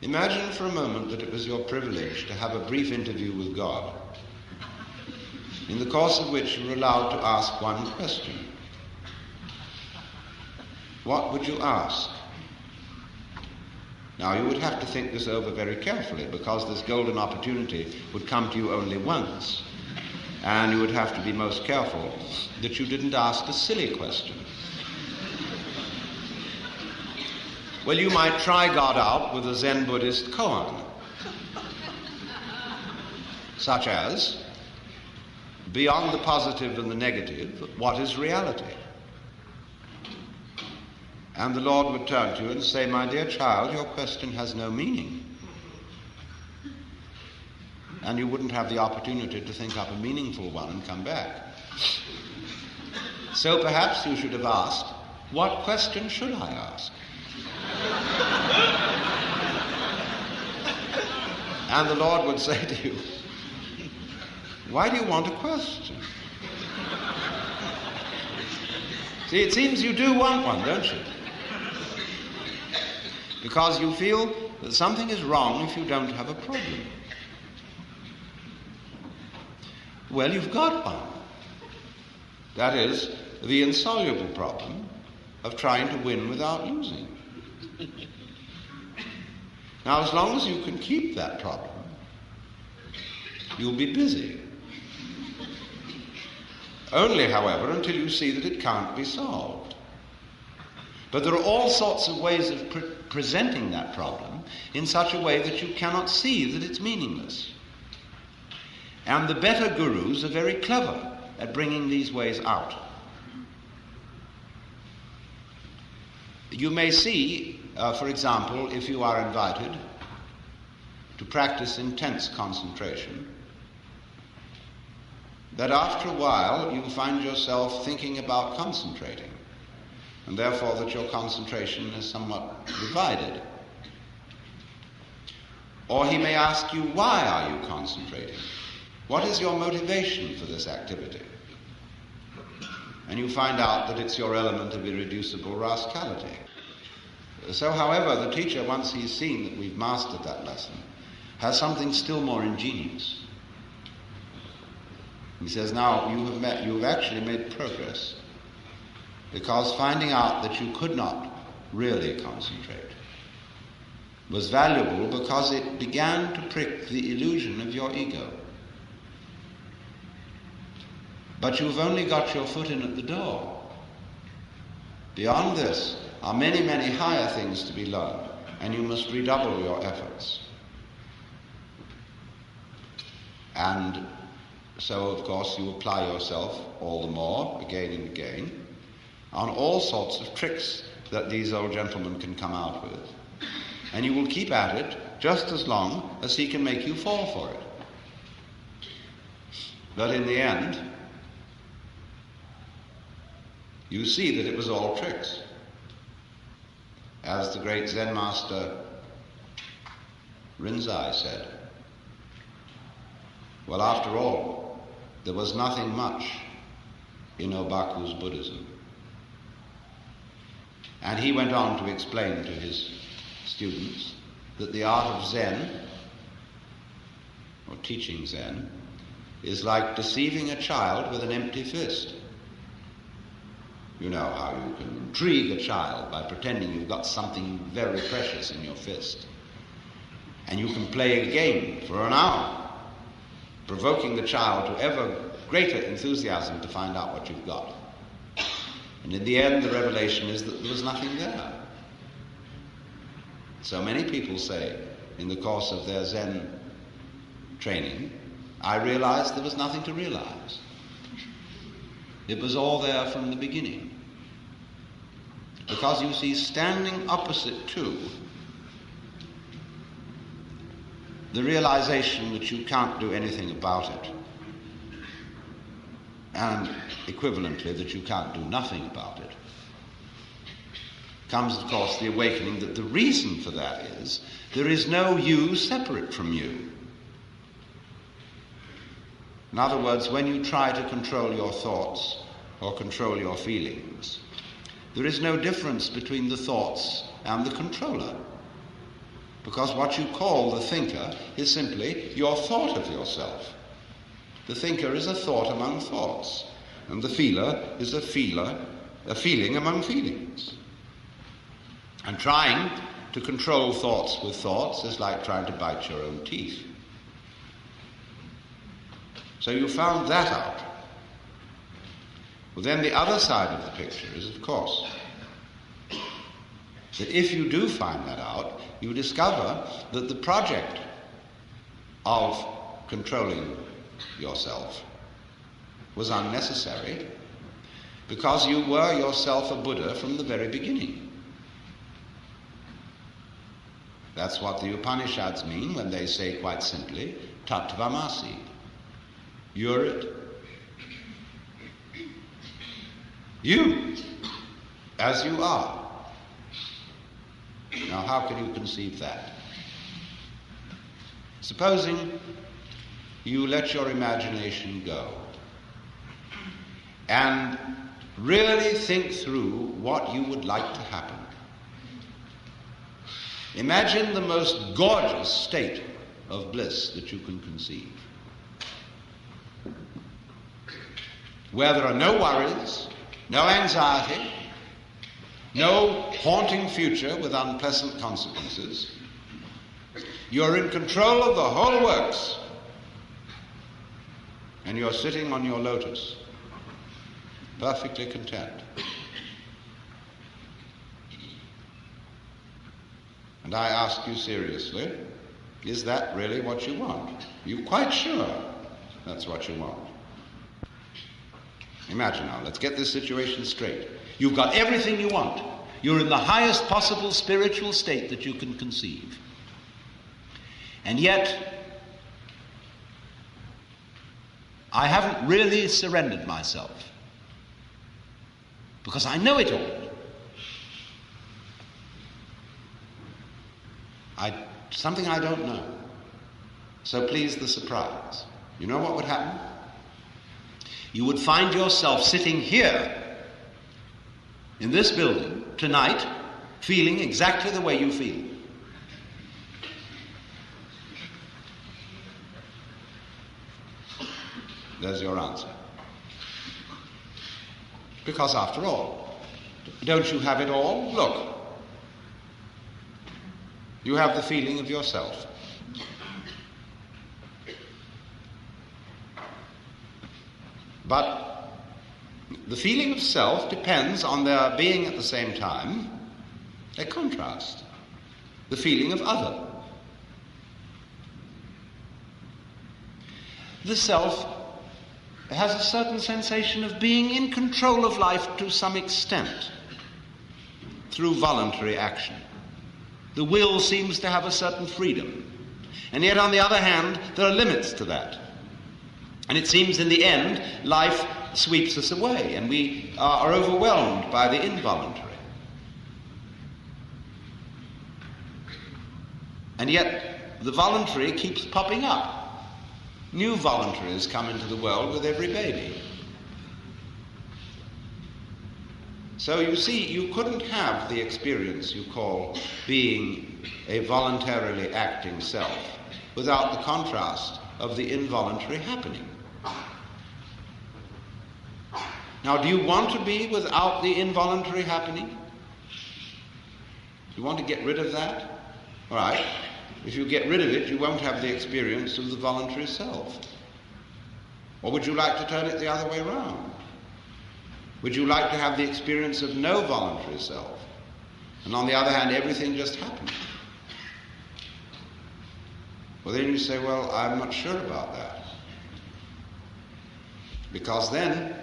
Imagine for a moment that it was your privilege to have a brief interview with God, in the course of which you were allowed to ask one question. What would you ask? Now, you would have to think this over very carefully, because this golden opportunity would come to you only once, and you would have to be most careful that you didn't ask a silly question. Well, you might try God out with a Zen Buddhist koan, such as, beyond the positive and the negative, what is reality? And the Lord would turn to you and say, my dear child, your question has no meaning. And you wouldn't have the opportunity to think up a meaningful one and come back. So perhaps you should have asked, what question should I ask? And the Lord would say to you, why do you want a question? See, it seems you do want one, don't you? Because you feel that something is wrong if you don't have a problem. Well, you've got one. That is, the insoluble problem of trying to win without losing. Now, as long as you can keep that problem, you'll be busy. Only, however, until you see that it can't be solved. But there are all sorts of ways of presenting that problem in such a way that you cannot see that it's meaningless. And the better gurus are very clever at bringing these ways out. You may see, for example, if you are invited to practice intense concentration, that after a while you find yourself thinking about concentrating, and therefore that your concentration is somewhat divided. Or he may ask you, why are you concentrating? What is your motivation for this activity? And you find out that it's your element of irreducible rascality. So, however, the teacher, once he's seen that we've mastered that lesson, has something still more ingenious. He says, now, you've actually made progress, because finding out that you could not really concentrate was valuable because it began to prick the illusion of your ego. But you've only got your foot in at the door. Beyond this are many, many higher things to be learned, and you must redouble your efforts. And so, of course, you apply yourself all the more, again and again, on all sorts of tricks that these old gentlemen can come out with. And you will keep at it just as long as he can make you fall for it. But in the end, you see that it was all tricks. As the great Zen master Rinzai said, well, after all, there was nothing much in Obaku's Buddhism. And he went on to explain to his students that the art of Zen, or teaching Zen, is like deceiving a child with an empty fist. You know how you can intrigue a child by pretending you've got something very precious in your fist. And you can play a game for an hour, provoking the child to ever greater enthusiasm to find out what you've got. And in the end, the revelation is that there was nothing there. So many people say, in the course of their Zen training, I realized there was nothing to realize. It was all there from the beginning. Because you see, standing opposite to the realization that you can't do anything about it, and equivalently that you can't do nothing about it, comes, of course, the awakening that the reason for that is there is no you separate from you. In other words, when you try to control your thoughts or control your feelings, there is no difference between the thoughts and the controller. Because what you call the thinker is simply your thought of yourself. The thinker is a thought among thoughts, and the feeler is a feeling among feelings. And trying to control thoughts with thoughts is like trying to bite your own teeth. So you found that out. Well, then the other side of the picture is, of course, that if you do find that out, you discover that the project of controlling yourself was unnecessary because you were yourself a Buddha from the very beginning. That's what the Upanishads mean when they say quite simply, Tattvamasi. You're it. You, as you are. Now, how can you conceive that? Supposing you let your imagination go and really think through what you would like to happen. Imagine the most gorgeous state of bliss that you can conceive, where there are no worries, no anxiety, no haunting future with unpleasant consequences. You're in control of the whole works, and you're sitting on your lotus, perfectly content. And I ask you seriously, is that really what you want? Are you quite sure that's what you want? Imagine now, let's get this situation straight. You've got everything you want. You're in the highest possible spiritual state that you can conceive. And yet, I haven't really surrendered myself, because I know it all. Something I don't know. So please, the surprise. You know what would happen? You would find yourself sitting here in this building tonight, feeling exactly the way you feel. There's your answer. Because after all, don't you have it all? Look, you have the feeling of yourself. But the feeling of self depends on there being at the same time a contrast, the feeling of other. The self has a certain sensation of being in control of life to some extent through voluntary action. The will seems to have a certain freedom, and yet on the other hand there are limits to that. And it seems in the end, life sweeps us away, and we are overwhelmed by the involuntary. And yet, the voluntary keeps popping up. New voluntaries come into the world with every baby. So you see, you couldn't have the experience you call being a voluntarily acting self without the contrast of the involuntary happening. Now, do you want to be without the involuntary happening? Do you want to get rid of that? All right. If you get rid of it, you won't have the experience of the voluntary self. Or would you like to turn it the other way around? Would you like to have the experience of no voluntary self? And on the other hand, everything just happens. Well, then you say, well, I'm not sure about that. Because then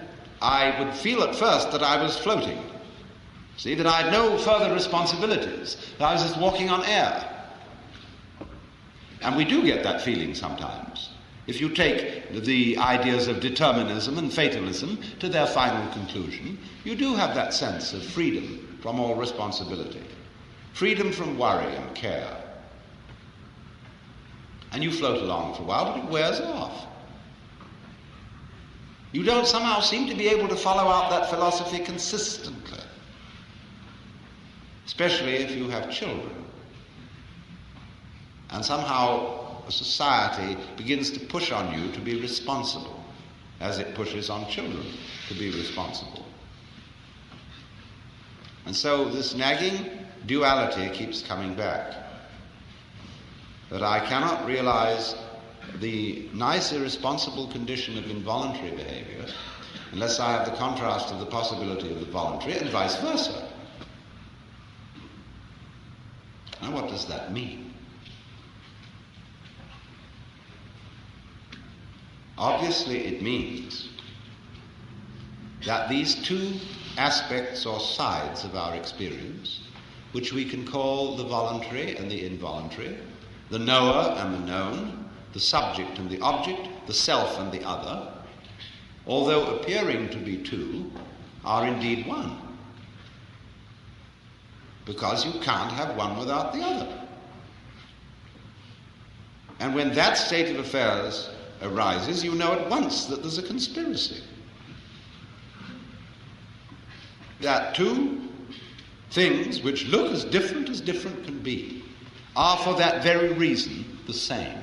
I would feel at first that I was floating. See, that I had no further responsibilities, that I was just walking on air. And we do get that feeling sometimes. If you take the ideas of determinism and fatalism to their final conclusion, you do have that sense of freedom from all responsibility, freedom from worry and care. And you float along for a while, but it wears off. You don't somehow seem to be able to follow out that philosophy consistently, especially if you have children. And somehow society begins to push on you to be responsible, as it pushes on children to be responsible. And so this nagging duality keeps coming back. That I cannot realize the nice irresponsible condition of involuntary behavior unless I have the contrast of the possibility of the voluntary, and vice versa. Now what does that mean? Obviously it means that these two aspects or sides of our experience, which we can call the voluntary and the involuntary, the knower and the known, the subject and the object, the self and the other, although appearing to be two, are indeed one. Because you can't have one without the other. And when that state of affairs arises, you know at once that there's a conspiracy. That two things which look as different can be are for that very reason the same.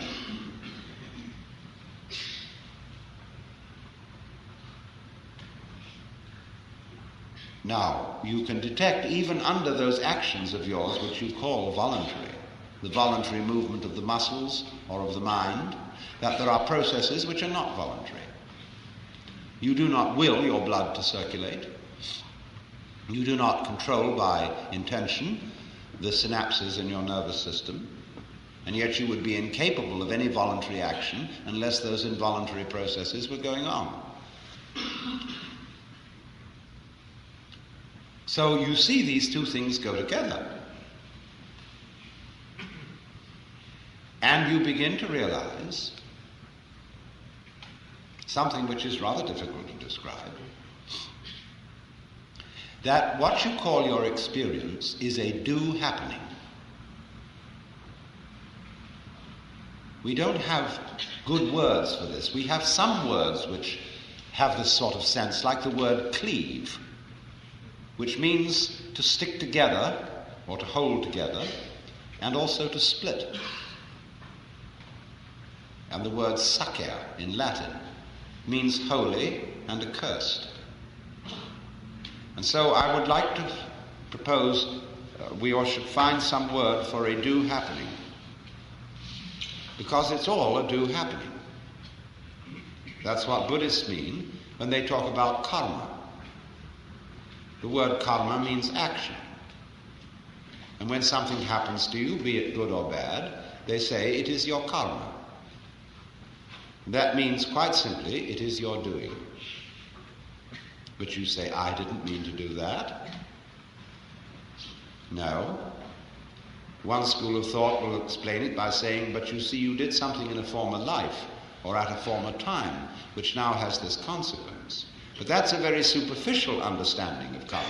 Now, you can detect even under those actions of yours which you call voluntary, the voluntary movement of the muscles or of the mind, that there are processes which are not voluntary. You do not will your blood to circulate. You do not control by intention the synapses in your nervous system, and yet you would be incapable of any voluntary action unless those involuntary processes were going on. So you see these two things go together. And you begin to realize something which is rather difficult to describe, that what you call your experience is a do happening. We don't have good words for this. We have some words which have this sort of sense, like the word cleave, which means to stick together or to hold together, and also to split. And the word sacer in Latin means holy and accursed. And so I would like to propose we all should find some word for a do happening, because it's all a do happening. That's what Buddhists mean when they talk about karma. The word karma means action. And when something happens to you, be it good or bad, they say it is your karma. That means, quite simply, it is your doing. But you say, I didn't mean to do that. No. One school of thought will explain it by saying, but you see, you did something in a former life or at a former time, which now has this consequence. But that's a very superficial understanding of karma.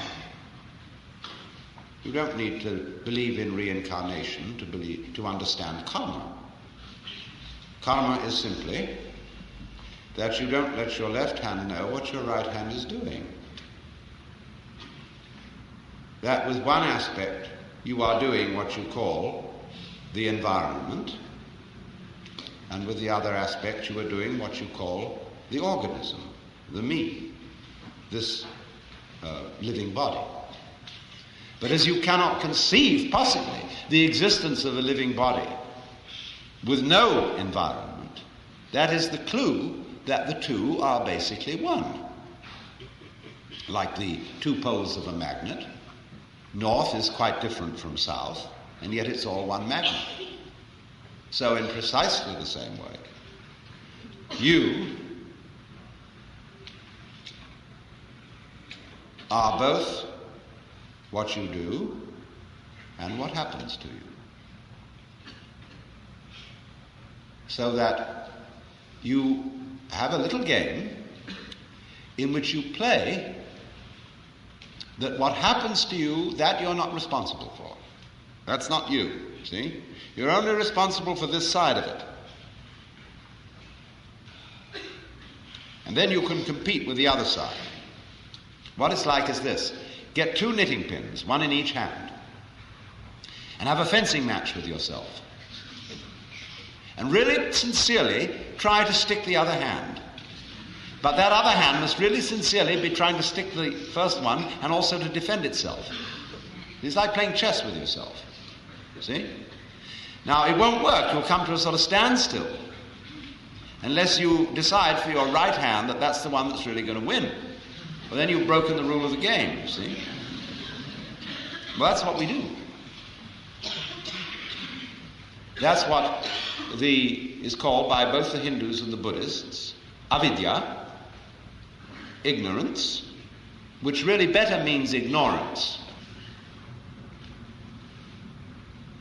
You don't need to believe in reincarnation to understand karma. Karma is simply that you don't let your left hand know what your right hand is doing. That with one aspect you are doing what you call the environment, and with the other aspect you are doing what you call the organism, the me, this living body. But as you cannot conceive possibly the existence of a living body with no environment, that is the clue that the two are basically one. Like the two poles of a magnet, north is quite different from south, and yet it's all one magnet. So in precisely the same way, you are both what you do and what happens to you. So that you have a little game in which you play that what happens to you, that you're not responsible for. That's not you, see? You're only responsible for this side of it. And then you can compete with the other side. What it's like is this. Get 2 knitting pins, one in each hand, and have a fencing match with yourself. and really sincerely try to stick the other hand. But that other hand must really sincerely be trying to stick the first one and also to defend itself. It's like playing chess with yourself. See? Now, it won't work. You'll come to a sort of standstill unless you decide for your right hand that that's the one that's really going to win. Well, then you've broken the rule of the game, you see? Well, that's what we do. That's what is called by both the Hindus and the Buddhists avidya, ignorance, which really better means ignorance.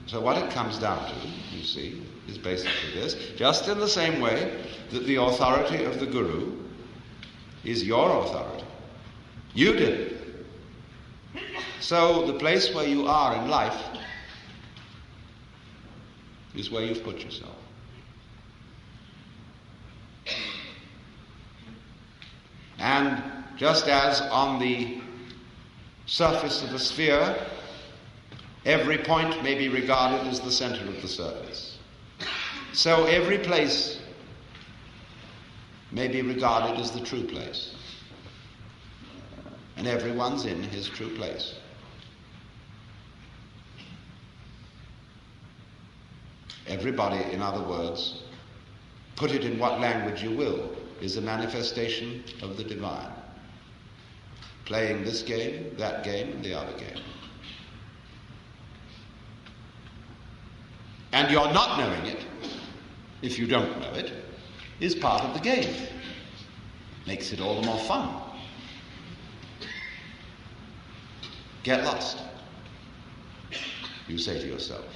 So what it comes down to, you see, is basically this. Just in the same way that the authority of the Guru is your authority. You did it. So the place where you are in life is where you've put yourself. And just as on the surface of a sphere, every point may be regarded as the center of the surface, so every place may be regarded as the true place. And everyone's in his true place. Everybody, in other words, put it in what language you will, is a manifestation of the divine. Playing this game, that game, and the other game. And your not knowing it, if you don't know it, is part of the game. Makes it all the more fun. Get lost, you say to yourself,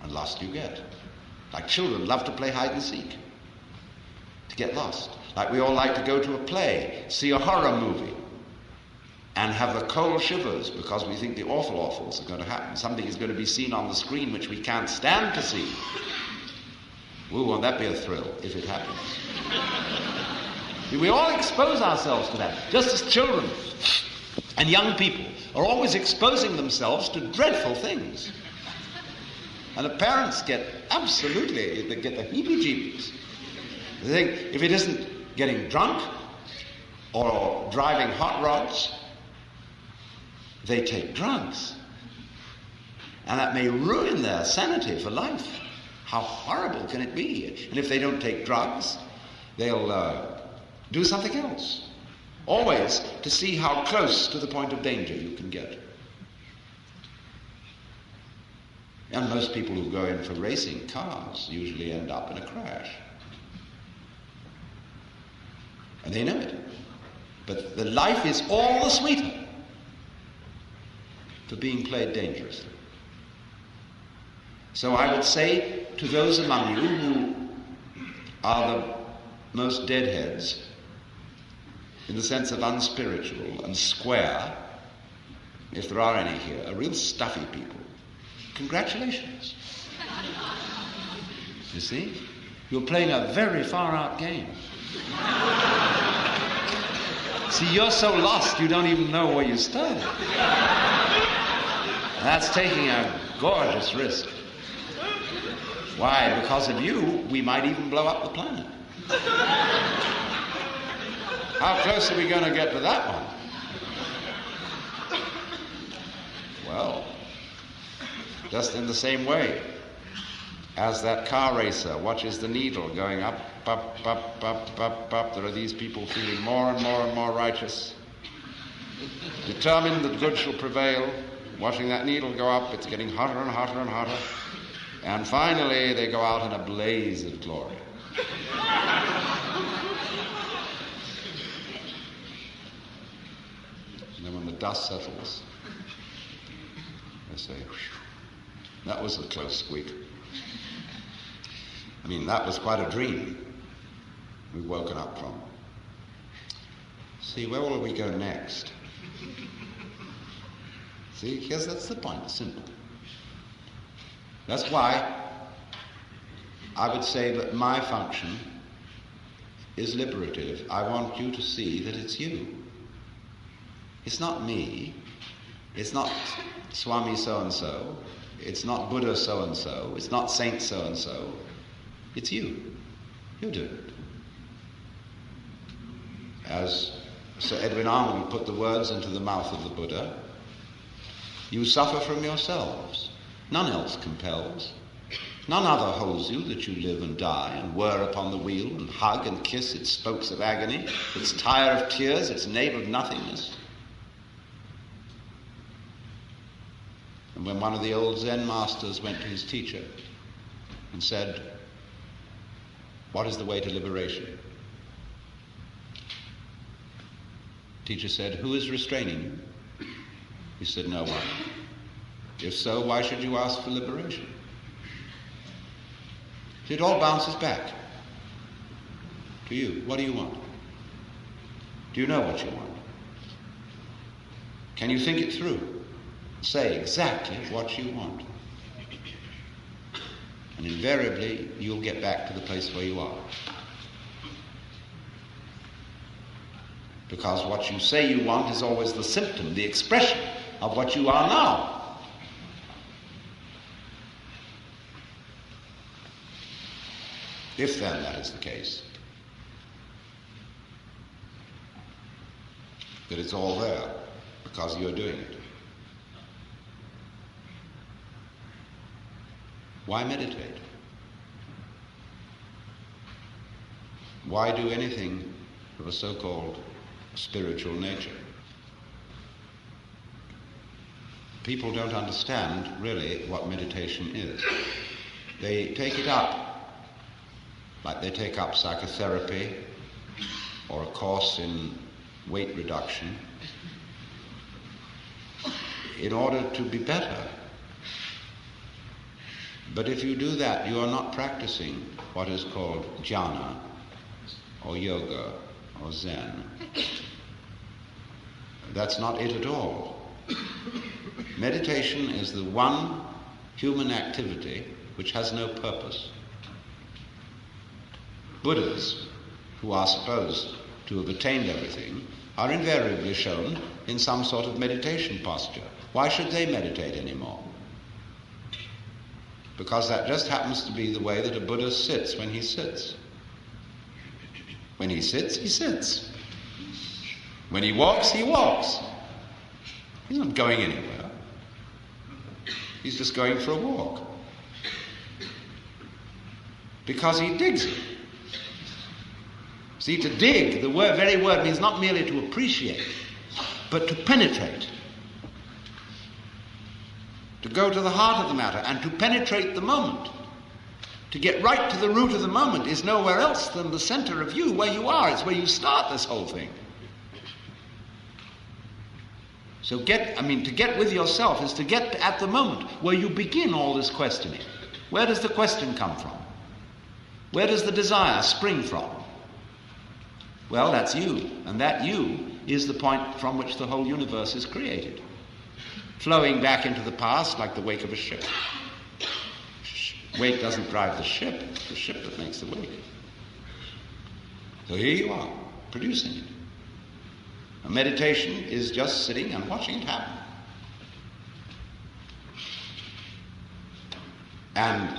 and lost you get. Like children love to play hide and seek, to get lost. Like we all like to go to a play, see a horror movie, and have the cold shivers because we think the awfuls are going to happen. Something is going to be seen on the screen which we can't stand to see. Ooh, won't that be a thrill if it happens? We all expose ourselves to that, just as children and young people are always exposing themselves to dreadful things. And the parents get they get the heebie-jeebies. They think if it isn't getting drunk or driving hot rods, they take drugs. And that may ruin their sanity for life. How horrible can it be? And if they don't take drugs, they'll do something else. Always to see how close to the point of danger you can get. And most people who go in for racing cars usually end up in a crash. And they know it. But the life is all the sweeter for being played dangerously. So I would say to those among you who are the most deadheads, in the sense of unspiritual and square, if there are any here, are real stuffy people, congratulations. You see? You're playing a very far-out game. See, you're so lost you don't even know where you started. That's taking a gorgeous risk. Why? Because of you, we might even blow up the planet. How close are we going to get to that one? Well, just in the same way as that car racer watches the needle going up, up, up, up, up, up. There are these people feeling more and more and more righteous, determined that good shall prevail, watching that needle go up. It's getting hotter and hotter and hotter. And finally, they go out in a blaze of glory. And then when the dust settles, they say, "Whew, that was a close squeak." I mean, that was quite a dream we've woken up from. See, where will we go next? See, that's the point, it's simple. That's why I would say that my function is liberative. I want you to see that it's you. It's not me. It's not Swami so-and-so. It's not Buddha so-and-so. It's not Saint so-and-so. It's you. You do it. As Sir Edwin Arnold put the words into the mouth of the Buddha, you suffer from yourselves. None else compels. None other holds you that you live and die and whir upon the wheel and hug and kiss its spokes of agony, its tire of tears, its nave of nothingness. And when one of the old Zen masters went to his teacher and said, "What is the way to liberation?" The teacher said, "Who is restraining you?" He said, "No one." "If so, why should you ask for liberation?" So it all bounces back to you. What do you want? Do you know what you want? Can you think it through? Say exactly what you want. And invariably, you'll get back to the place where you are. Because what you say you want is always the symptom, the expression of what you are now. If then that is the case, that it's all there because you're doing it, why meditate? Why do anything of a so-called spiritual nature? People don't understand really what meditation is. They take it up like they take up psychotherapy or a course in weight reduction in order to be better. But if you do that, you are not practicing what is called jhana or yoga or Zen. That's not it at all. Meditation is the one human activity which has no purpose. Buddhas, who are supposed to have attained everything, are invariably shown in some sort of meditation posture. Why should they meditate anymore? Because that just happens to be the way that a Buddha sits when he sits. When he sits, he sits. When he walks, he walks. He's not going anywhere. He's just going for a walk. Because he digs it. See, to dig, the very word means not merely to appreciate, but to penetrate. To go to the heart of the matter and to penetrate the moment. To get right to the root of the moment is nowhere else than the center of you, where you are. It's where you start this whole thing. So to get with yourself is to get at the moment where you begin all this questioning. Where does the question come from? Where does the desire spring from? Well, that's you, and that you is the point from which the whole universe is created, flowing back into the past like the wake of a ship. Wake doesn't drive the ship, it's the ship that makes the wake. So here you are, producing it. A meditation is just sitting and watching it happen. And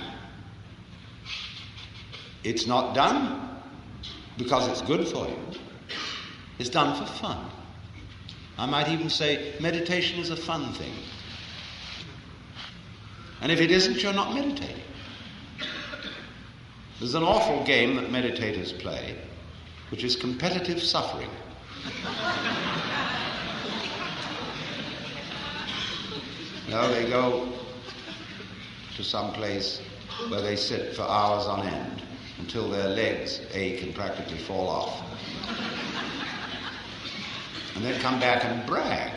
it's not done because it's good for you. It's done for fun. I might even say meditation is a fun thing. And if it isn't, you're not meditating. There's an awful game that meditators play, which is competitive suffering. They go to some place where they sit for hours on end until their legs ache and practically fall off. And then come back and brag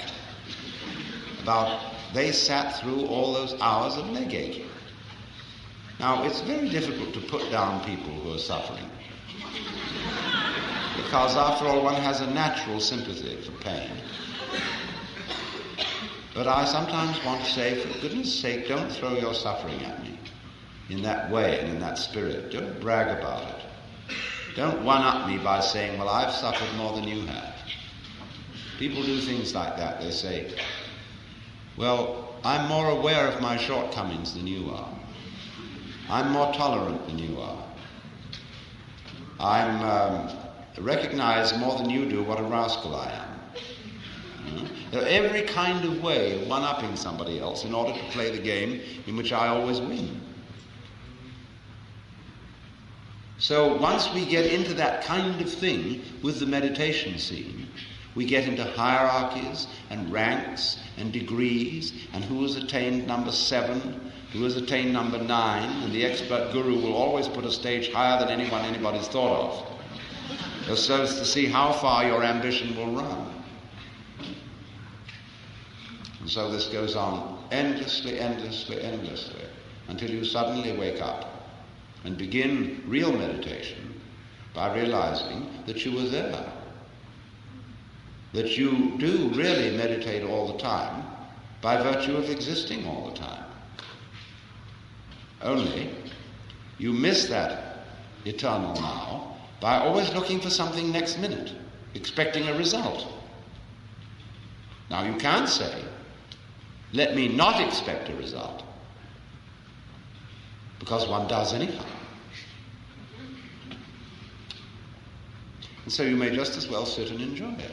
about they sat through all those hours of leg aching. Now, it's very difficult to put down people who are suffering. Because, after all, one has a natural sympathy for pain. But I sometimes want to say, for goodness sake, don't throw your suffering at me in that way and in that spirit. Don't brag about it. Don't one-up me by saying, well, I've suffered more than you have. People do things like that. They say, well, I'm more aware of my shortcomings than you are. I'm more tolerant than you are. I recognize more than you do what a rascal I am. There are every kind of way of one-upping somebody else in order to play the game in which I always win. So once we get into that kind of thing with the meditation scene, we get into hierarchies and ranks and degrees, and who has attained number 7, who has attained number 9, and the expert guru will always put a stage higher than anybody's thought of, so as to see how far your ambition will run. And so this goes on endlessly, until you suddenly wake up and begin real meditation by realizing that you were there. That you do really meditate all the time by virtue of existing all the time. Only you miss that eternal now by always looking for something next minute, expecting a result. Now you can't say, let me not expect a result, because one does anyhow. And so you may just as well sit and enjoy it.